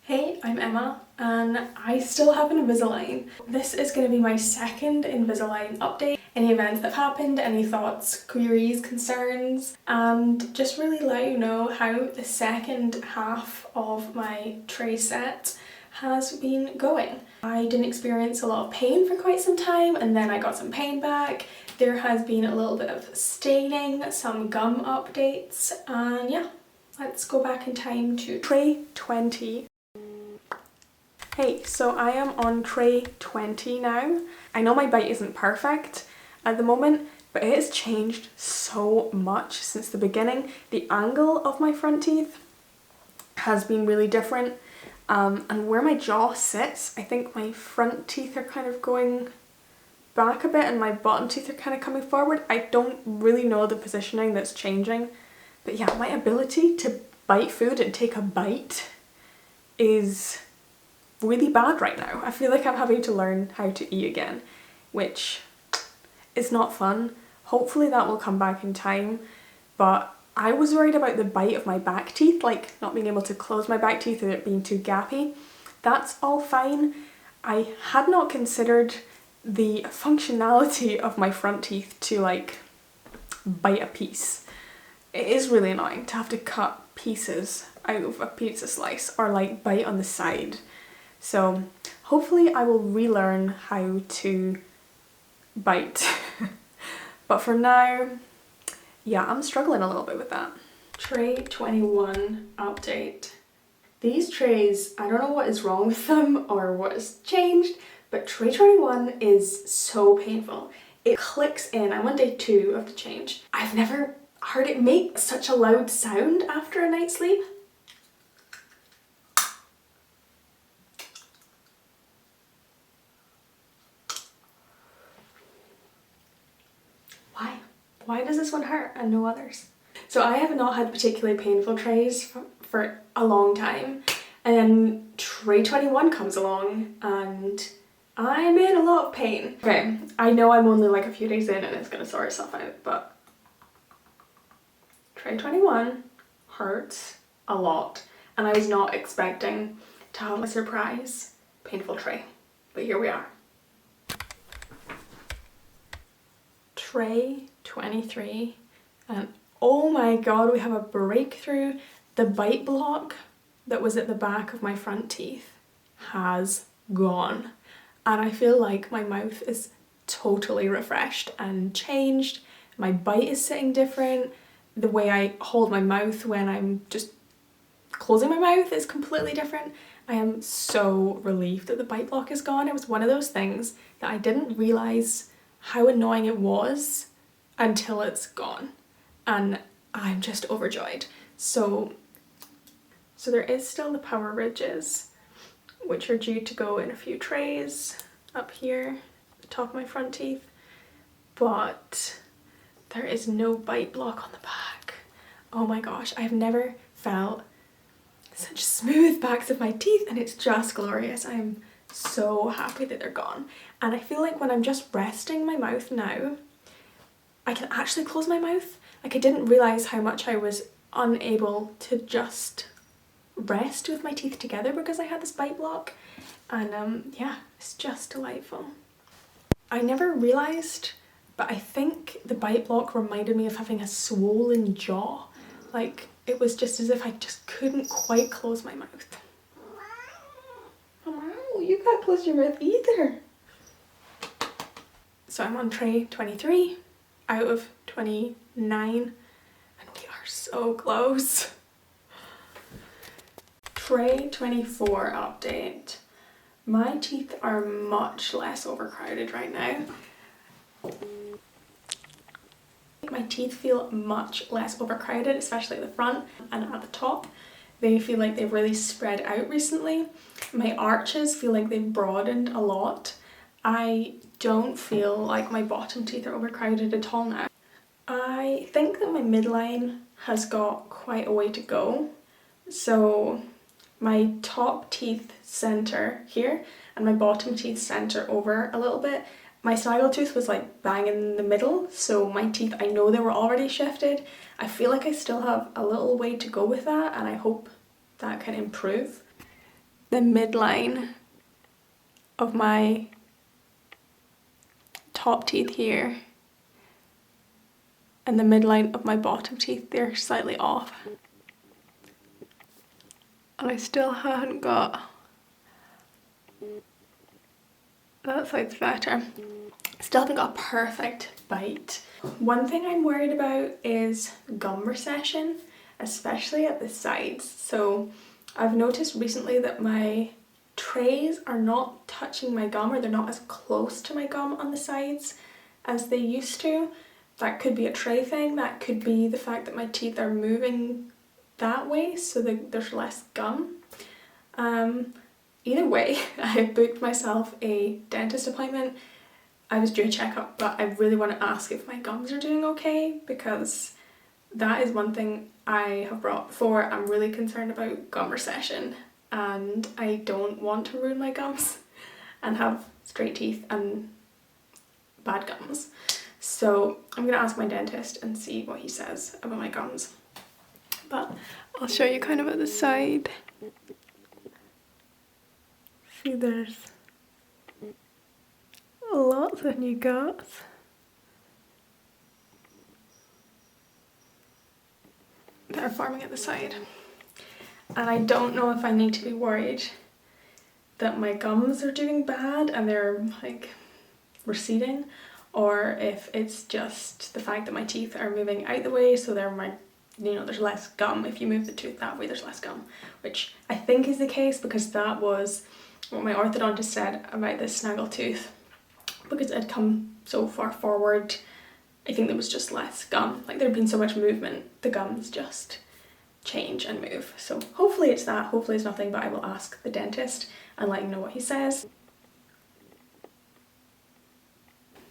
Hey, I'm Emma and I still have an Invisalign. This is going to be my second Invisalign update. Any events that have happened, any thoughts, queries, concerns, and just really let you know how the second half of my tray set has been going. I didn't experience a lot of pain for quite some time and then I got some pain back. There has been a little bit of staining, some gum updates, and yeah, let's go back in time to tray 20. Hey, so I am on tray 20 now. I know my bite isn't perfect at the moment, but it has changed so much since the beginning. The angle of my front teeth has been really different, and where my jaw sits, I think my front teeth are kind of going back a bit and my bottom teeth are kind of coming forward. I don't really know the positioning that's changing, but yeah, my ability to bite food and take a bite is really bad right now. I feel like I'm having to learn how to eat again, which is not fun. Hopefully that will come back in time, but I was worried about the bite of my back teeth, like not being able to close my back teeth or it being too gappy. That's all fine. I had not considered the functionality of my front teeth to like bite a piece. It is really annoying to have to cut pieces out of a pizza slice or like bite on the side. So hopefully I will relearn how to bite. But for now, yeah, I'm struggling a little bit with that. Tray 21 update. These trays, I don't know what is wrong with them or what has changed, but tray 21 is so painful. It clicks in. I'm on day 2 of the change. I've never heard it make such a loud sound after a night's sleep. Why does this one hurt and no others? So I have not had particularly painful trays for a long time, and then tray 21 comes along and I'm in a lot of pain. Okay, I know I'm only like a few days in and it's gonna sort itself out, but tray 21 hurts a lot and I was not expecting to have a surprise painful tray, but here we are. Tray 23, and oh my god, we have a breakthrough. The bite block that was at the back of my front teeth has gone, and I feel like my mouth is totally refreshed and changed. My bite is sitting different. The way I hold my mouth when I'm just closing my mouth is completely different. I am so relieved that the bite block is gone. It was one of those things that I didn't realise how annoying it was until it's gone, and I'm just overjoyed. So there is still the power ridges, which are due to go in a few trays up here, the top of my front teeth, but there is no bite block on the back. Oh my gosh, I've never felt such smooth backs of my teeth and it's just glorious. I'm so happy that they're gone, and I feel like when I'm just resting my mouth now, I can actually close my mouth. Like, I didn't realise how much I was unable to just rest with my teeth together because I had this bite block, and yeah, it's just delightful. I never realised, but I think the bite block reminded me of having a swollen jaw. Like, it was just as if I just couldn't quite close my mouth. Oh, you can't close your mouth either. So I'm on tray 23 out of 29 and we are so close. Tray 24 update. My teeth are much less overcrowded right now. My teeth feel much less overcrowded, especially at the front and at the top. They feel like they've really spread out recently. My arches feel like they've broadened a lot. I don't feel like my bottom teeth are overcrowded at all now. I think that my midline has got quite a way to go. So my top teeth center here and my bottom teeth center over a little bit. My snaggletooth was like bang in the middle, so my teeth, I know they were already shifted. I feel like I still have a little way to go with that and I hope that can improve. the midline of my top teeth here and the midline of my bottom teeth, they're slightly off. And I still haven't got, that side's better. Still haven't got a perfect bite. One thing I'm worried about is gum recession, especially at the sides. So I've noticed recently that my trays are not touching my gum, or they're not as close to my gum on the sides as they used to. That could be a tray thing, that could be the fact that my teeth are moving that way so that there's less gum. Either way, I booked myself a dentist appointment. I was due a checkup, but I really want to ask if my gums are doing okay, because that is one thing I have brought before. I'm really concerned about gum recession and I don't want to ruin my gums and have straight teeth and bad gums. So I'm going to ask my dentist and see what he says about my gums. But I'll show you kind of at the side. See, there's lots of new gaps. That are forming at the side. And I don't know if I need to be worried that my gums are doing bad and they're like receding, or if it's just the fact that my teeth are moving out the way, so there's less gum. If you move the tooth that way, there's less gum, which I think is the case, because that was what my orthodontist said about this snaggle tooth, because it had come so far forward. I think there was just less gum, like there'd been so much movement, the gums just change and move. So hopefully it's that, hopefully it's nothing, but I will ask the dentist and let him know what he says.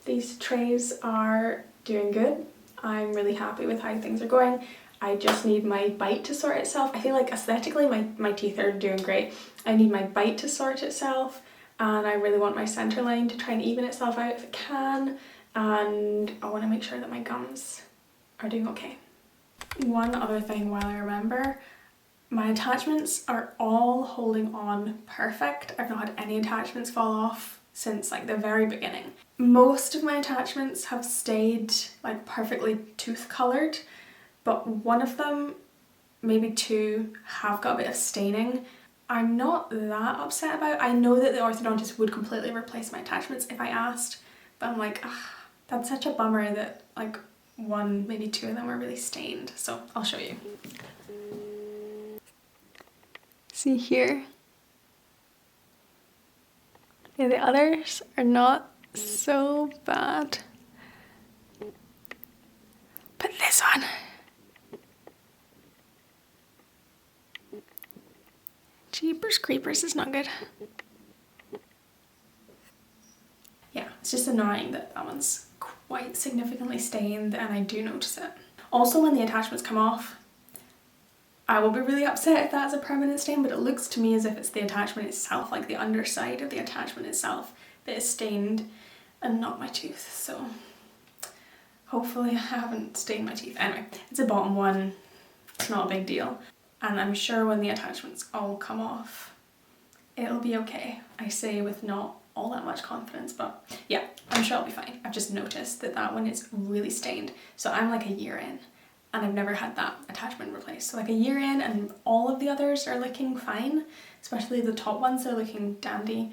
These trays are doing good. I'm really happy with how things are going. I just need my bite to sort itself. I feel like aesthetically my teeth are doing great. I need my bite to sort itself, and I really want my center line to try and even itself out if it can, and I want to make sure that my gums are doing okay. One other thing while I remember, my attachments are all holding on perfect. I've not had any attachments fall off since like the very beginning. Most of my attachments have stayed like perfectly tooth colored, but one of them, maybe two, have got a bit of staining. I'm not that upset about it. I know that the orthodontist would completely replace my attachments if I asked, but I'm like, that's such a bummer that like one, maybe two of them are really stained. So I'll show you. See here? Yeah, the others are not so bad. But this one, jeepers creepers, is not good. Yeah, it's just annoying that that one's quite significantly stained, and I do notice it. Also, when the attachments come off, I will be really upset if that's a permanent stain, but it looks to me as if it's the attachment itself, like the underside of the attachment itself, that is stained and not my tooth. So hopefully I haven't stained my teeth. Anyway, it's a bottom one, it's not a big deal. And I'm sure when the attachments all come off, it'll be okay. I say with not all that much confidence, but yeah, I'm sure I'll be fine. I've just noticed that that one is really stained. So I'm like a year in and I've never had that attachment replaced. So like a year in and all of the others are looking fine, especially the top ones are looking dandy,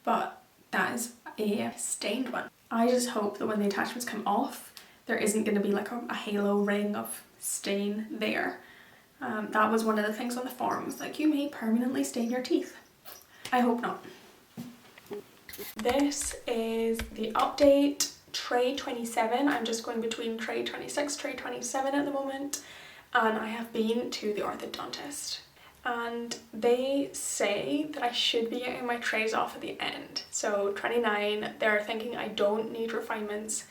but that is a stained one. I just hope that when the attachments come off, there isn't going to be like a halo ring of stain there. That was one of the things on the forums, like you may permanently stain your teeth. I hope not. This is the update, tray 27. I'm just going between tray 26, tray 27 at the moment, and I have been to the orthodontist. And they say that I should be getting my trays off at the end. So 29, they're thinking I don't need refinements,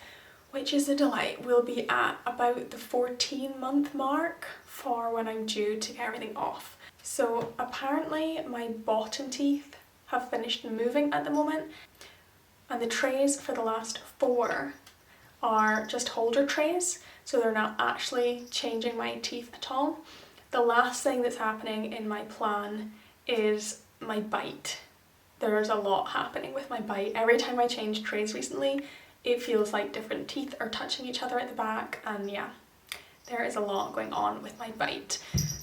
which is a delight. We'll be at about the 14-month mark for when I'm due to get everything off. So apparently my bottom teeth have finished moving at the moment, and the trays for the last 4 are just holder trays, so they're not actually changing my teeth at all. The last thing that's happening in my plan is my bite. There's a lot happening with my bite. Every time I changed trays recently, it feels like different teeth are touching each other at the back, and yeah, there is a lot going on with my bite.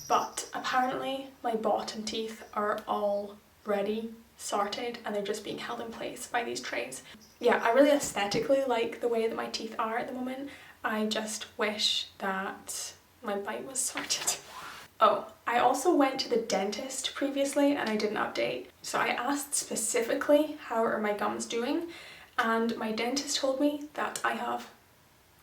But apparently my bottom teeth are already sorted and they're just being held in place by these trays. Yeah, I really aesthetically like the way that my teeth are at the moment. I just wish that my bite was sorted. Oh, I also went to the dentist previously and I didn't update. So I asked specifically how are my gums doing, and my dentist told me that I have,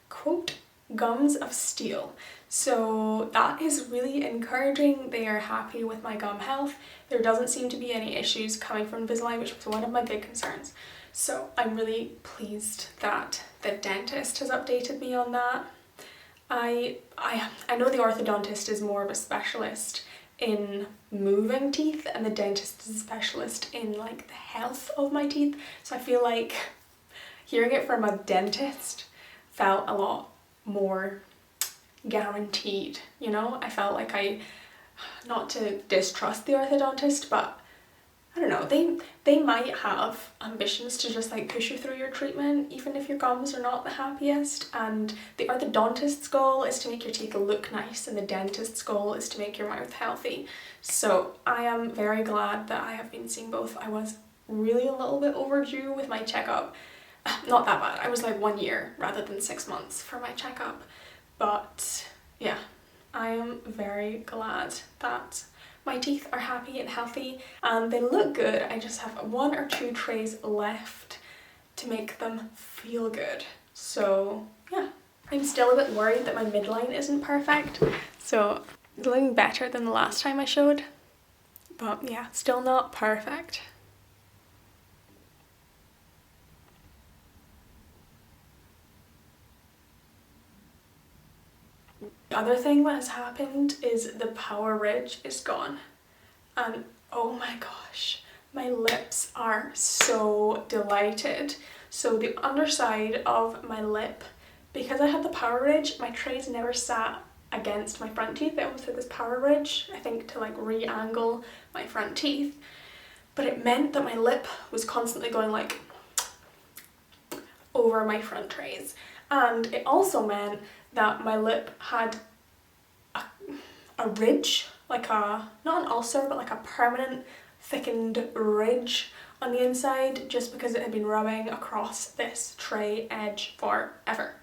quote, gums of steel. So that is really encouraging. They are happy with my gum health. There doesn't seem to be any issues coming from Invisalign, which was one of my big concerns. So I'm really pleased that the dentist has updated me on that. I know the orthodontist is more of a specialist in moving teeth and the dentist is a specialist in like the health of my teeth. So I feel like hearing it from a dentist felt a lot more guaranteed, you know? I felt like not to distrust the orthodontist, but I don't know, they might have ambitions to just like push you through your treatment even if your gums are not the happiest, and the orthodontist's goal is to make your teeth look nice and the dentist's goal is to make your mouth healthy. So I am very glad that I have been seeing both. I was really a little bit overdue with my checkup. Not that bad, I was like 1 year rather than 6 months for my checkup, but yeah, I am very glad that my teeth are happy and healthy and they look good. I just have 1 or 2 trays left to make them feel good. So yeah, I'm still a bit worried that my midline isn't perfect. So it's looking better than the last time I showed, but yeah, still not perfect. The other thing that has happened is the power ridge is gone, and oh my gosh, my lips are so delighted. So the underside of my lip, because I had the power ridge, my trays never sat against my front teeth. They almost had this power ridge, I think, to like re-angle my front teeth, but it meant that my lip was constantly going like over my front trays, and it also meant that my lip had a ridge, like a, not an ulcer, but like a permanent thickened ridge on the inside, just because it had been rubbing across this tray edge forever.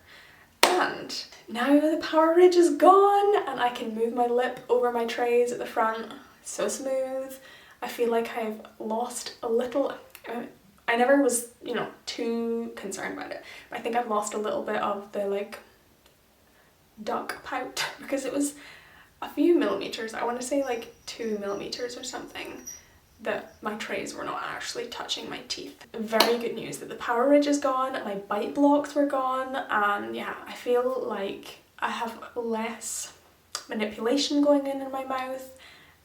And now the power ridge is gone and I can move my lip over my trays at the front. It's so smooth. I feel like I've lost a little, I never was, you know, too concerned about it, but I think I've lost a little bit of the like duck pout, because it was a few millimeters, I want to say like 2 millimeters or something, that my trays were not actually touching my teeth. Very good news that the power ridge is gone, my bite blocks were gone, and yeah, I feel like I have less manipulation going in my mouth,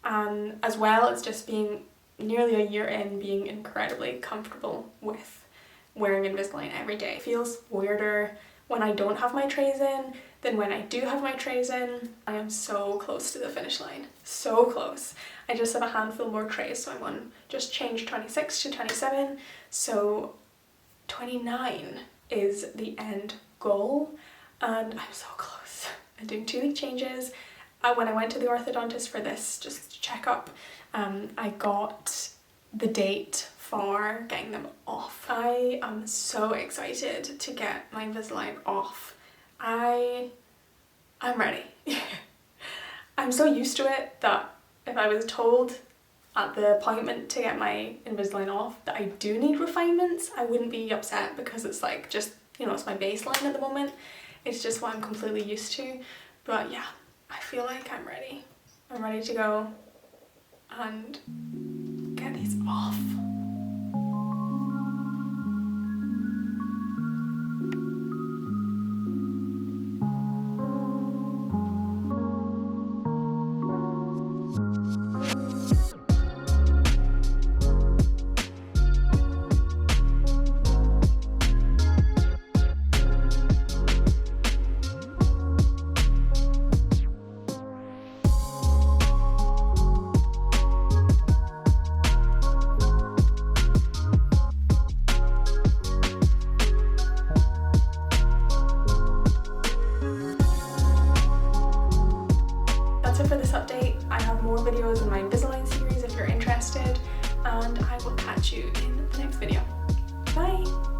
and as well as just being nearly a year in, being incredibly comfortable with wearing Invisalign every day. It feels weirder when I don't have my trays in than when I do have my trays in. I am so close to the finish line, so close. I just have a handful more trays, so I'm on just change 26 to 27, so 29 is the end goal, and I'm so close. I'm doing 2 week changes. When I went to the orthodontist for this just checkup, I got the date for getting them off. I am so excited to get my Invisalign off. I'm ready. I'm so used to it that if I was told at the appointment to get my Invisalign off that I do need refinements, I wouldn't be upset, because it's like just, you know, it's my baseline at the moment. It's just what I'm completely used to. But yeah, I feel like I'm ready. I'm ready to go and get these off. interested, and I will catch you in the next video. Bye!